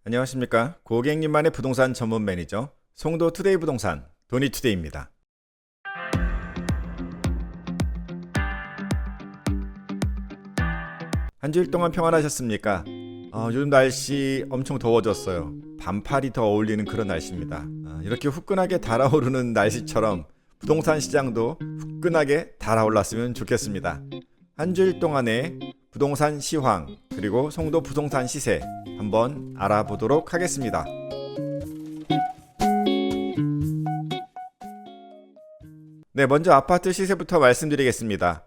안녕하십니까. 고객님만의 부동산 전문 매니저 송도 투데이 부동산 도니투데이입니다. 한 주일 동안 평안하셨습니까? 요즘 날씨 엄청 더워졌어요. 반팔이 더 어울리는 그런 날씨입니다. 이렇게 후끈하게 달아오르는 날씨처럼 부동산 시장도 후끈하게 달아올랐으면 좋겠습니다. 한 주일 동안의 부동산 시황 그리고 송도 부동산 시세 한번 알아보도록 하겠습니다. 네, 먼저 아파트 시세부터 말씀드리겠습니다.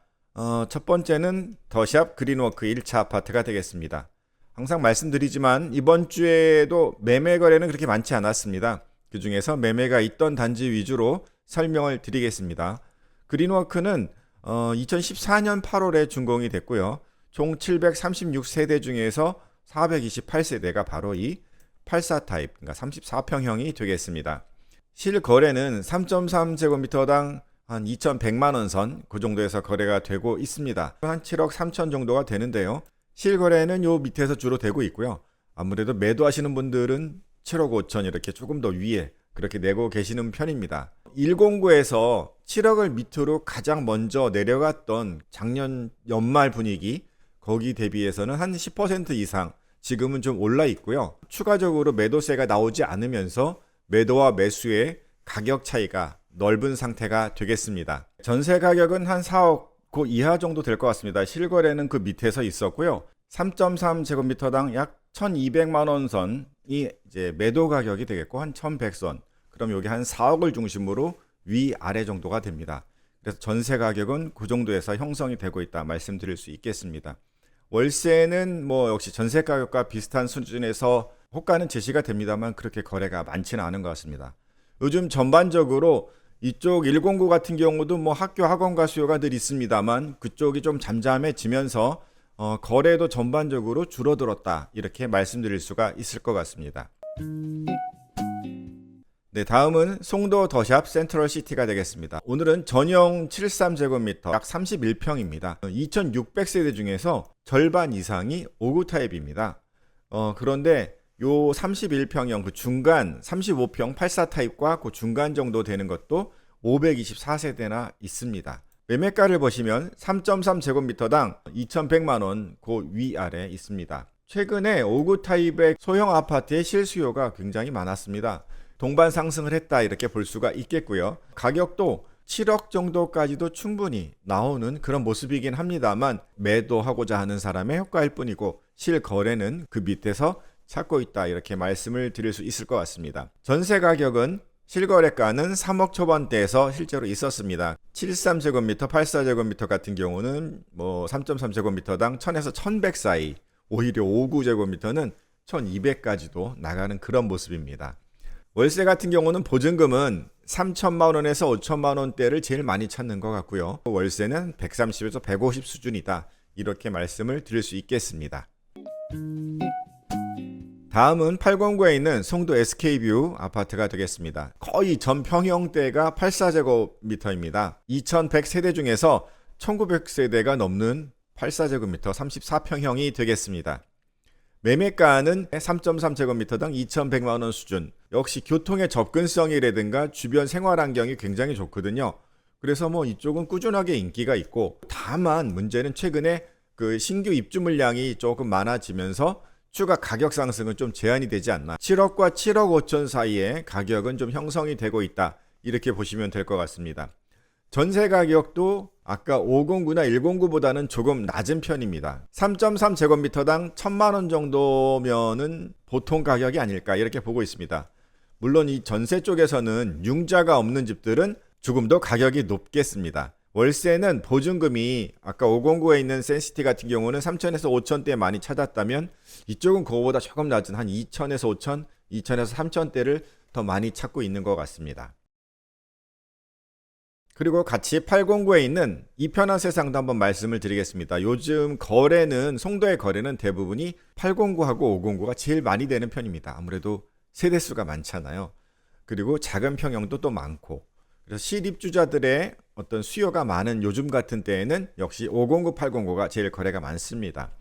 첫 번째는 더샵 그린워크 1차 아파트가 되겠습니다. 항상 말씀드리지만 이번 주에도 매매 거래는 그렇게 많지 않았습니다. 그 중에서 매매가 있던 단지 위주로 설명을 드리겠습니다. 그린워크는 2014년 8월에 준공이 됐고요. 총 736세대 중에서 428세대가 바로 이 84 타입, 그러니까 34평형이 되겠습니다. 실거래는 3.3제곱미터당 한 2,100만원 선, 그 정도에서 거래가 되고 있습니다. 한 7억 3천 정도가 되는데요. 실거래는 요 밑에서 주로 되고 있고요. 아무래도 매도하시는 분들은 7억 5천 이렇게 조금 더 위에 그렇게 내고 계시는 편입니다. 109에서 7억을 밑으로 가장 먼저 내려갔던 작년 연말 분위기, 거기 대비해서는 한 10% 이상 지금은 좀 올라 있고요. 추가적으로 매도세가 나오지 않으면서 매도와 매수의 가격 차이가 넓은 상태가 되겠습니다. 전세 가격은 한 4억 그 이하 정도 될 것 같습니다. 실거래는 그 밑에서 있었고요. 3.3제곱미터당 약 1,200만 원 선이 이제 매도 가격이 되겠고 한 1,100선. 그럼 여기 한 4억을 중심으로 위아래 정도가 됩니다. 그래서 전세 가격은 그 정도에서 형성이 되고 있다 말씀드릴 수 있겠습니다. 월세는 뭐 역시 전세 가격과 비슷한 수준에서 호가는 제시가 됩니다만 그렇게 거래가 많지는 않은 것 같습니다. 요즘 전반적으로 이쪽 109 같은 경우도 뭐 학교 학원가 수요가 늘 있습니다만 그쪽이 좀 잠잠해지면서 거래도 전반적으로 줄어들었다 이렇게 말씀드릴 수가 있을 것 같습니다. 네, 다음은 송도 더샵 센트럴시티가 되겠습니다. 오늘은 전용 73제곱미터 약 31평입니다. 2600세대 중에서 절반 이상이 5구 타입입니다. 그런데 요 31평형 그 중간 35평 84 타입과 그 중간 정도 되는 것도 524세대나 있습니다. 매매가를 보시면 3.3제곱미터당 2,100만원 그 위아래 있습니다. 최근에 5구 타입의 소형 아파트의 실수요가 굉장히 많았습니다. 동반 상승을 했다 이렇게 볼 수가 있겠고요. 가격도 7억 정도까지도 충분히 나오는 그런 모습이긴 합니다만 매도하고자 하는 사람의 효과일 뿐이고 실거래는 그 밑에서 찾고 있다 이렇게 말씀을 드릴 수 있을 것 같습니다. 전세 가격은 실거래가는 3억 초반대에서 실제로 있었습니다. 73제곱미터, 84제곱미터 같은 경우는 뭐 3.3제곱미터당 1000에서 1100 사이, 오히려 59제곱미터는 1200까지도 나가는 그런 모습입니다. 월세 같은 경우는 보증금은 3천만 원에서 5천만 원대를 제일 많이 찾는 것 같고요. 월세는 130에서 150 수준이다. 이렇게 말씀을 드릴 수 있겠습니다. 다음은 809에 있는 송도 SK뷰 아파트가 되겠습니다. 거의 전 평형대가 84제곱미터입니다. 2100세대 중에서 1900세대가 넘는 84제곱미터 34평형이 되겠습니다. 매매가는 3.3제곱미터당 2,100만원 수준. 역시 교통의 접근성이라든가 주변 생활 환경이 굉장히 좋거든요. 그래서 뭐 이쪽은 꾸준하게 인기가 있고, 다만 문제는 최근에 그 신규 입주 물량이 조금 많아지면서 추가 가격 상승은 좀 제한이 되지 않나. 7억과 7억 5천 사이에 가격은 좀 형성이 되고 있다. 이렇게 보시면 될 것 같습니다. 전세 가격도 아까 509나 109보다는 조금 낮은 편입니다. 3.3제곱미터당 1,000만원 정도면은 보통 가격이 아닐까 이렇게 보고 있습니다. 물론 이 전세 쪽에서는 융자가 없는 집들은 조금 더 가격이 높겠습니다. 월세는 보증금이 아까 509에 있는 센시티 같은 경우는 3천에서 5천대 많이 찾았다면 이쪽은 그거보다 조금 낮은 한 2천에서 5천, 2천에서 3천대를 더 많이 찾고 있는 것 같습니다. 그리고 같이 809에 있는 이편한 세상도 한번 말씀을 드리겠습니다. 요즘 거래는 송도의 거래는 대부분이 809하고 509가 제일 많이 되는 편입니다. 아무래도 세대수가 많잖아요. 그리고 작은 평형도 또 많고, 그래서 실입주자들의 어떤 수요가 많은 요즘 같은 때에는 역시 509, 809가 제일 거래가 많습니다.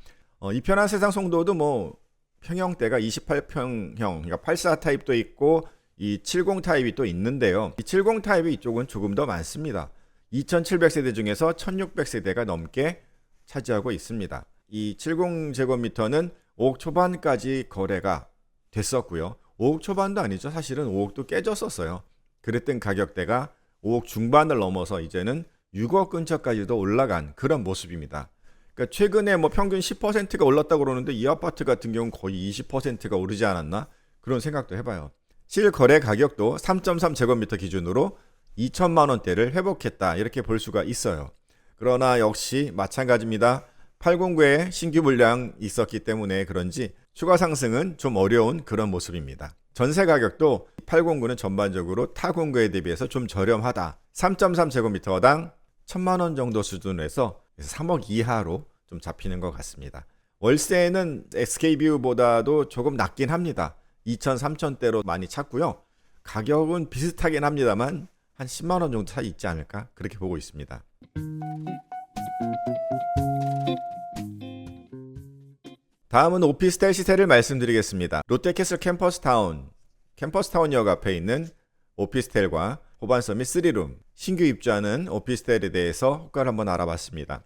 이편한 세상 송도도 뭐 평형대가 28평형, 그러니까 84 타입도 있고 이 70 타입이 또 있는데요. 이 70 타입이 이쪽은 조금 더 많습니다. 2700세대 중에서 1600세대가 넘게 차지하고 있습니다. 이 70제곱미터는 5억 초반까지 거래가 됐었고요. 5억 초반도 아니죠. 사실은 5억도 깨졌었어요. 그랬던 가격대가 5억 중반을 넘어서 이제는 6억 근처까지도 올라간 그런 모습입니다. 그러니까 최근에 뭐 평균 10%가 올랐다고 그러는데 이 아파트 같은 경우는 거의 20%가 오르지 않았나? 그런 생각도 해봐요. 실거래 가격도 3.3제곱미터 기준으로 2천만 원대를 회복했다, 이렇게 볼 수가 있어요. 그러나 역시 마찬가지입니다. 809에 신규 물량이 있었기 때문에 그런지 추가 상승은 좀 어려운 그런 모습입니다. 전세 가격도 809는 전반적으로 타 공구에 대비해서 좀 저렴하다. 3.3제곱미터당 1,000만 원 정도 수준에서 3억 이하로 좀 잡히는 것 같습니다. 월세는 SK뷰보다도 조금 낮긴 합니다. 2천, 3천대로 많이 찾고요. 가격은 비슷하긴 합니다만 한 10만 원 정도 차이 있지 않을까, 그렇게 보고 있습니다. 다음은 오피스텔 시세를 말씀드리겠습니다. 롯데캐슬 캠퍼스타운역 앞에 있는 오피스텔과 호반서밋 3룸 신규 입주하는 오피스텔에 대해서 호가를 한번 알아봤습니다.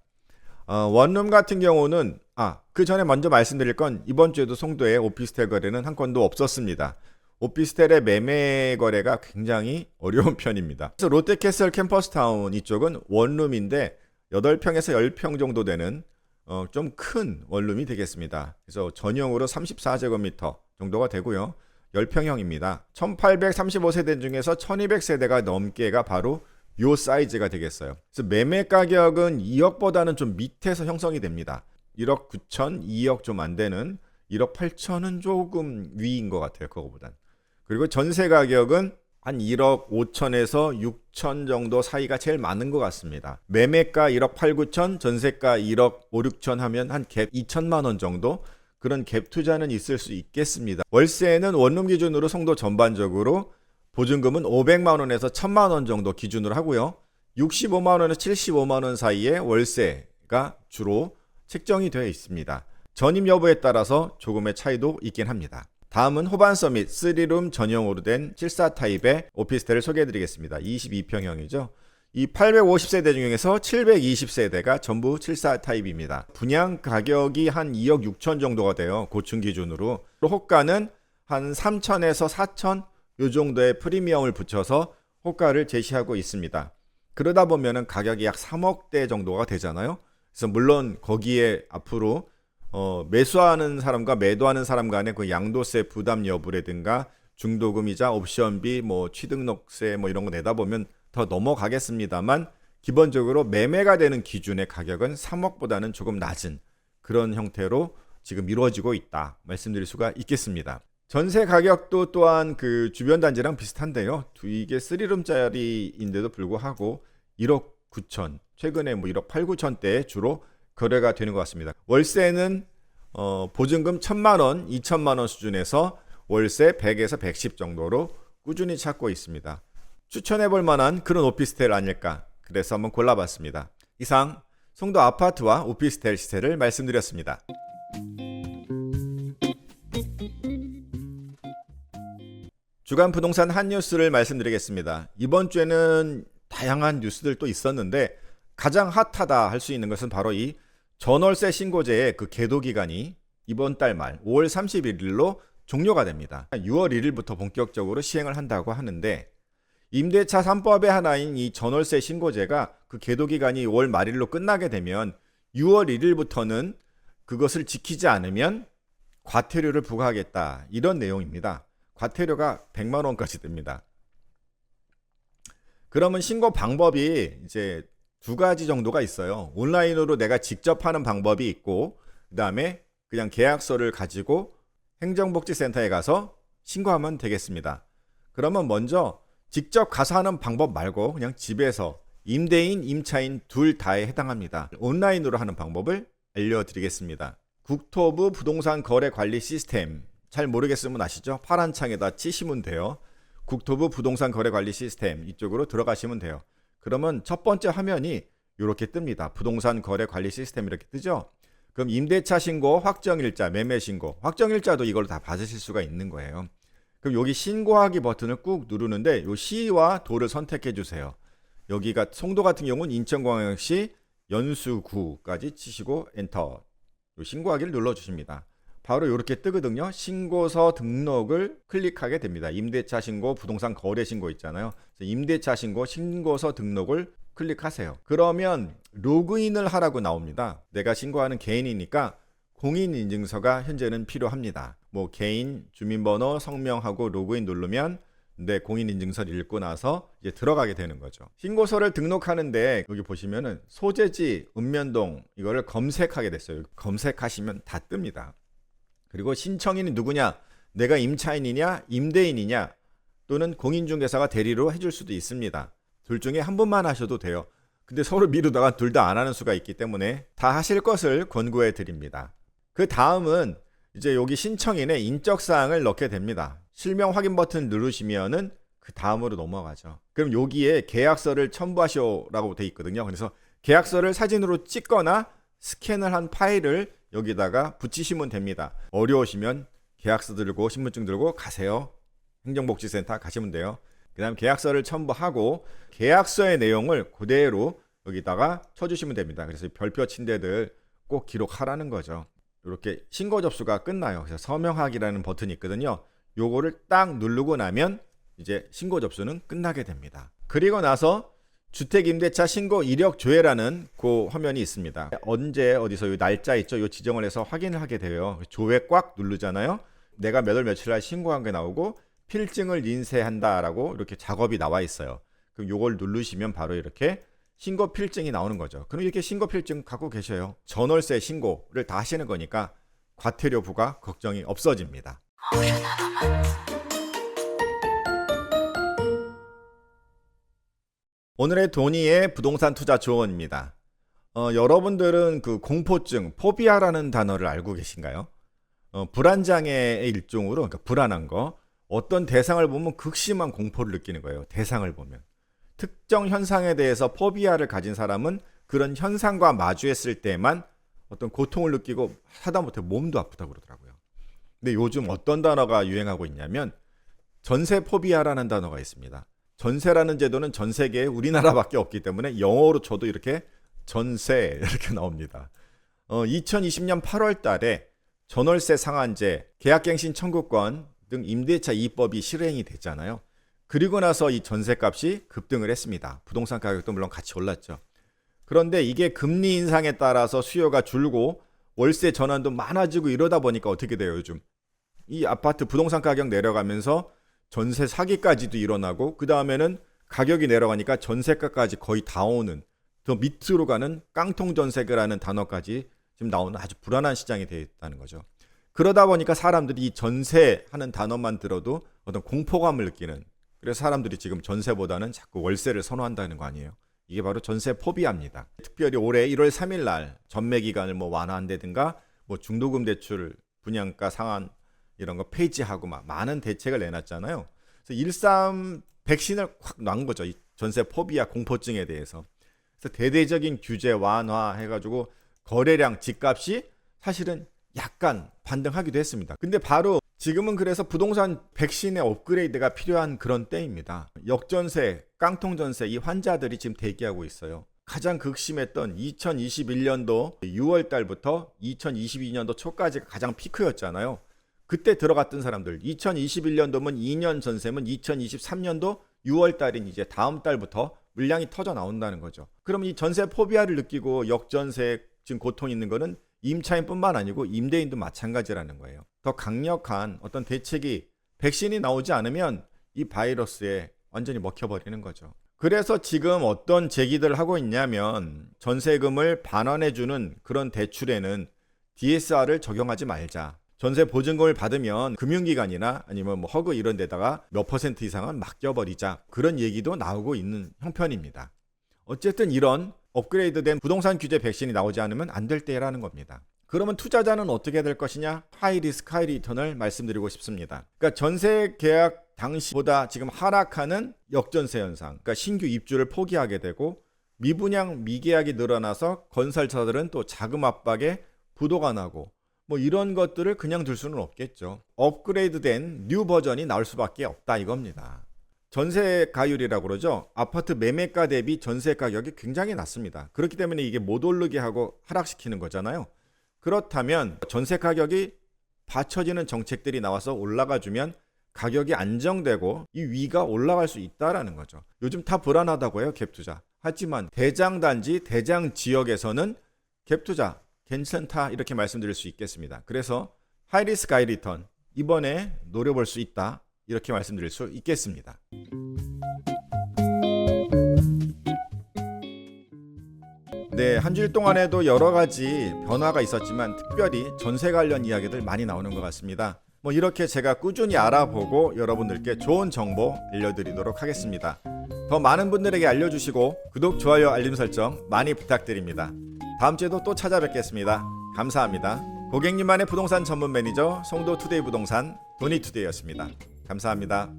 원룸 같은 경우는 그 전에 먼저 말씀드릴 건 이번 주에도 송도에 오피스텔 거래는 한 건도 없었습니다. 오피스텔의 매매 거래가 굉장히 어려운 편입니다. 그래서 롯데캐슬 캠퍼스타운 이쪽은 원룸인데 8평에서 10평 정도 되는 좀 큰 원룸이 되겠습니다. 그래서 전용으로 34제곱미터 정도가 되고요. 10평형입니다. 1835세대 중에서 1200세대가 넘게가 바로 요 사이즈가 되겠어요. 그래서 매매 가격은 2억보다는 좀 밑에서 형성이 됩니다. 1억 9천, 2억 좀 안 되는 1억 8천은 조금 위인 것 같아요. 그거보단. 그리고 전세 가격은 한 1억 5천에서 6천 정도 사이가 제일 많은 것 같습니다. 매매가 1억 8, 9천, 전세가 1억 5, 6천 하면 한 갭 2천만 원 정도, 그런 갭 투자는 있을 수 있겠습니다. 월세는 원룸 기준으로 송도 전반적으로 보증금은 500만 원에서 1000만 원 정도 기준으로 하고요. 65만 원에서 75만 원 사이에 월세가 주로 책정이 되어 있습니다. 전입 여부에 따라서 조금의 차이도 있긴 합니다. 다음은 호반서밋 3룸 전용으로 된 74 타입의 오피스텔을 소개해드리겠습니다. 22평형이죠. 이 850세대 중에서 720세대가 전부 74 타입입니다. 분양 가격이 한 2억 6천 정도가 돼요. 고층 기준으로. 호가는 한 3천에서 4천 요 정도의 프리미엄을 붙여서 호가를 제시하고 있습니다. 그러다 보면은 가격이 약 3억대 정도가 되잖아요. 그래서 물론 거기에 앞으로 매수하는 사람과 매도하는 사람 간의 그 양도세 부담 여부라든가 중도금이자 옵션비, 뭐 취등록세 뭐 이런 거 내다 보면 더 넘어가겠습니다만, 기본적으로 매매가 되는 기준의 가격은 3억보다는 조금 낮은 그런 형태로 지금 이루어지고 있다, 말씀드릴 수가 있겠습니다. 전세 가격도 또한 그 주변 단지랑 비슷한데요. 이게 3룸짜리인데도 불구하고 1억 9천, 최근에 뭐 1억 8, 9천대에 주로 거래가 되는 것 같습니다. 월세는 보증금 1,000만 원, 2천만 원 수준에서 월세 100에서 110 정도로 꾸준히 찾고 있습니다. 추천해볼 만한 그런 오피스텔 아닐까, 그래서 한번 골라봤습니다. 이상 송도 아파트와 오피스텔 시세를 말씀드렸습니다. 주간 부동산 한 뉴스를 말씀드리겠습니다. 이번 주에는 다양한 뉴스들 또 있었는데 가장 핫하다 할 수 있는 것은 바로 이 전월세 신고제의 그 계도 기간이 이번 달 말 5월 31일로 종료가 됩니다. 6월 1일부터 본격적으로 시행을 한다고 하는데, 임대차 3법의 하나인 이 전월세 신고제가 그 계도 기간이 5월 말일로 끝나게 되면 6월 1일부터는 그것을 지키지 않으면 과태료를 부과하겠다, 이런 내용입니다. 과태료가 100만 원까지 됩니다. 그러면 신고 방법이 이제 두 가지 정도가 있어요. 온라인으로 내가 직접 하는 방법이 있고, 그 다음에 그냥 계약서를 가지고 행정복지센터에 가서 신고하면 되겠습니다. 그러면 먼저 직접 가서 하는 방법 말고 그냥 집에서 임대인, 임차인 둘 다에 해당합니다. 온라인으로 하는 방법을 알려드리겠습니다. 국토부 부동산 거래 관리 시스템, 잘 모르겠으면 아시죠? 파란 창에다 치시면 돼요. 국토부 부동산 거래 관리 시스템, 이쪽으로 들어가시면 돼요. 그러면 첫 번째 화면이 이렇게 뜹니다. 부동산 거래 관리 시스템 이렇게 뜨죠? 그럼 임대차 신고, 확정일자, 매매신고, 확정일자도 이걸 다 받으실 수가 있는 거예요. 그럼 여기 신고하기 버튼을 꾹 누르는데 요 시와 도를 선택해 주세요. 여기가 송도 같은 경우는 인천광역시 연수구까지 치시고 엔터, 요 신고하기를 눌러주십니다. 바로 이렇게 뜨거든요. 신고서 등록을 클릭하게 됩니다. 임대차 신고, 부동산 거래 신고 있잖아요. 임대차 신고, 신고서 등록을 클릭하세요. 그러면 로그인을 하라고 나옵니다. 내가 신고하는 개인이니까 공인인증서가 현재는 필요합니다. 뭐 개인 주민번호 성명하고 로그인 누르면 내 공인인증서를 읽고 나서 이제 들어가게 되는 거죠. 신고서를 등록하는데 여기 보시면은 소재지 읍면동 이거를 검색하게 됐어요. 검색하시면 다 뜹니다. 그리고 신청인이 누구냐? 내가 임차인이냐 임대인이냐 또는 공인중개사가 대리로 해줄 수도 있습니다. 둘 중에 한 분만 하셔도 돼요. 근데 서로 미루다가 둘 다 안 하는 수가 있기 때문에 다 하실 것을 권고해 드립니다. 그 다음은 이제 여기 신청인의 인적사항을 넣게 됩니다. 실명 확인 버튼 누르시면은 그 다음으로 넘어가죠. 그럼 여기에 계약서를 첨부하시오라고 돼 있거든요. 그래서 계약서를 사진으로 찍거나 스캔을 한 파일을 여기다가 붙이시면 됩니다. 어려우시면 계약서 들고 신분증 들고 가세요. 행정복지센터 가시면 돼요. 그 다음 계약서를 첨부하고 계약서의 내용을 그대로 여기다가 쳐주시면 됩니다. 그래서 별표 친 데들 꼭 기록하라는 거죠. 이렇게 신고 접수가 끝나요. 그래서 서명하기라는 버튼이 있거든요. 요거를 딱 누르고 나면 이제 신고 접수는 끝나게 됩니다. 그리고 나서 주택임대차 신고 이력 조회라는 그 화면이 있습니다. 언제 어디서 요 날짜 있죠? 요 지정을 해서 확인을 하게 돼요. 조회 꽉 누르잖아요. 내가 몇 월 며칠 날 신고한 게 나오고 필증을 인쇄한다라고 이렇게 작업이 나와 있어요. 그럼 요걸 누르시면 바로 이렇게 신고 필증이 나오는 거죠. 그럼 이렇게 신고 필증 갖고 계셔요. 전월세 신고를 다 하시는 거니까 과태료 부과 걱정이 없어집니다. 오늘의 도니의 부동산 투자 조언입니다. 여러분들은 그 공포증, 포비아라는 단어를 알고 계신가요? 불안장애의 일종으로, 그러니까 불안한 거, 어떤 대상을 보면 극심한 공포를 느끼는 거예요. 대상을 보면. 특정 현상에 대해서 포비아를 가진 사람은 그런 현상과 마주했을 때만 어떤 고통을 느끼고 하다못해 몸도 아프다고 그러더라고요. 근데 요즘 어떤 단어가 유행하고 있냐면 전세 포비아라는 단어가 있습니다. 전세라는 제도는 전 세계에 우리나라밖에 없기 때문에 영어로 쳐도 이렇게 전세 이렇게 나옵니다. 2020년 8월 달에 전월세 상한제, 계약갱신 청구권 등 임대차 2법이 실행이 됐잖아요. 그리고 나서 이 전세값이 급등을 했습니다. 부동산 가격도 물론 같이 올랐죠. 그런데 이게 금리 인상에 따라서 수요가 줄고 월세 전환도 많아지고 이러다 보니까 어떻게 돼요, 요즘? 이 아파트 부동산 가격 내려가면서 전세 사기까지도 일어나고 그 다음에는 가격이 내려가니까 전세가까지 거의 다 오는 더 밑으로 가는 깡통 전세가라는 단어까지 지금 나오는 아주 불안한 시장이 되어 있다는 거죠. 그러다 보니까 사람들이 이 전세하는 단어만 들어도 어떤 공포감을 느끼는, 그래서 사람들이 지금 전세보다는 자꾸 월세를 선호한다는 거 아니에요. 이게 바로 전세 포비아입니다. 특별히 올해 1월 3일 날 전매 기간을 뭐완화한다든가 뭐 중도금 대출 분양가 상한 이런 거 폐지하고 막 많은 대책을 내놨잖아요. 그래서 1.3 백신을 확 놔은 거죠. 이 전세 포비아 공포증에 대해서. 그래서 대대적인 규제 완화해가지고 거래량, 집값이 사실은 약간 반등하기도 했습니다. 근데 바로 지금은 그래서 부동산 백신의 업그레이드가 필요한 그런 때입니다. 역전세, 깡통전세 이 환자들이 지금 대기하고 있어요. 가장 극심했던 2021년도 6월 달부터 2022년도 초까지가 가장 피크였잖아요. 그때 들어갔던 사람들 2021년도면 2년 전세면 2023년도 6월 달인 이제 다음 달부터 물량이 터져 나온다는 거죠. 그럼 이 전세 포비아를 느끼고 역전세 지금 고통이 있는 거는 임차인뿐만 아니고 임대인도 마찬가지라는 거예요. 더 강력한 어떤 대책이 백신이 나오지 않으면 이 바이러스에 완전히 먹혀버리는 거죠. 그래서 지금 어떤 제기들을 하고 있냐면 전세금을 반환해주는 그런 대출에는 DSR을 적용하지 말자. 전세 보증금을 받으면 금융기관이나 아니면 뭐 허그 이런 데다가 몇 % 이상은 맡겨버리자. 그런 얘기도 나오고 있는 형편입니다. 어쨌든 이런 업그레이드된 부동산 규제 백신이 나오지 않으면 안 될 때라는 겁니다. 그러면 투자자는 어떻게 될 것이냐? 하이 리스크 하이 리턴을 말씀드리고 싶습니다. 그러니까 전세 계약 당시보다 지금 하락하는 역전세 현상, 그러니까 신규 입주를 포기하게 되고 미분양 미계약이 늘어나서 건설사들은 또 자금 압박에 부도가 나고 뭐 이런 것들을 그냥 둘 수는 없겠죠. 업그레이드된 뉴 버전이 나올 수밖에 없다 이겁니다. 전세가율이라고 그러죠. 아파트 매매가 대비 전세 가격이 굉장히 낮습니다. 그렇기 때문에 이게 못 오르게 하고 하락시키는 거잖아요. 그렇다면 전세 가격이 받쳐지는 정책들이 나와서 올라가주면 가격이 안정되고 이 위가 올라갈 수 있다라는 거죠. 요즘 다 불안하다고 해요, 갭투자. 하지만 대장단지, 대장 지역에서는 갭투자 괜찮다 이렇게 말씀드릴 수 있겠습니다. 그래서 하이리스크 하이리턴 이번에 노려볼 수 있다 이렇게 말씀드릴 수 있겠습니다. 네, 한 주일 동안에도 여러 가지 변화가 있었지만 특별히 전세 관련 이야기들 많이 나오는 것 같습니다. 뭐 이렇게 제가 꾸준히 알아보고 여러분들께 좋은 정보 알려드리도록 하겠습니다. 더 많은 분들에게 알려주시고 구독, 좋아요, 알림 설정 많이 부탁드립니다. 다음 주에도 또 찾아뵙겠습니다. 감사합니다. 고객님만의 부동산 전문 매니저 송도투데이 부동산 도니투데이였습니다. 감사합니다.